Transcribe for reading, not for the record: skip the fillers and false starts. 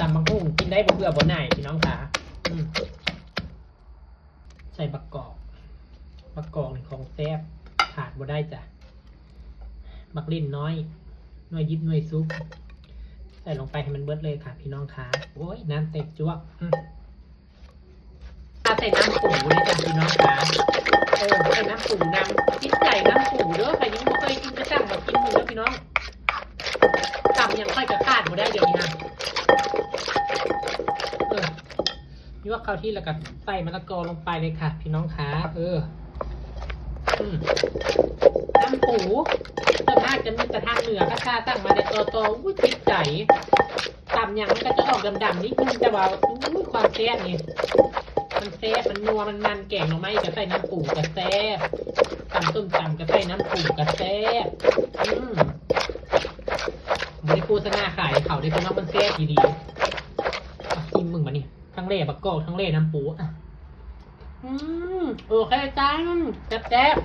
ตำบักหุ่งกินได้บ่เบื่อบ่หน่ายพี่น้องขาใส่บักกอกนี่ของแซ่บขาดบ่ได้จ้ะบักลิ้นน้อยหน่วยยิบหน่วยซุปใส่ลงไปให้มันเบิดเลยค่ะพี่น้องขาโอ้ยน้ำเต็มจ้วกถ้าใส่น้ำปูเลยจ้ะพี่น้องขาใส่น้ำปูน้ำจิ้มไก่น้ำปูเด้อใครยังไม่เคยกินก็สั่งมากินเลยเด้อพี่น้องตำยังค่อยจะขาดบ่ได้เดี๋ยวนี้นะยั่วเข้าที่แล้วก็ใส่มะละกอลงไปเลยค่ะพี่น้องขาน้ำปูส่วนมากจะมีแต่ทางเหนือก็ชาตั้งมาในโตๆจิ้มไก่ตำยังมันก็จะออกดำๆนิดนึงแต่ว่าความแซ่บนี่มันแซ่บมันนัวมันแกงหน่อไม้ก็ใส่น้ำปูก็แซ่บตำส้มตำก็ใส่น้ำปูก็แซ่บบริโภคหน้าขายเขาได้เพราะว่ามันแซ่บดีๆกินมึงมานี่ทั้งเล่บักกอกทั้งเล่น้ำปูโอเคจ้าแซ่บ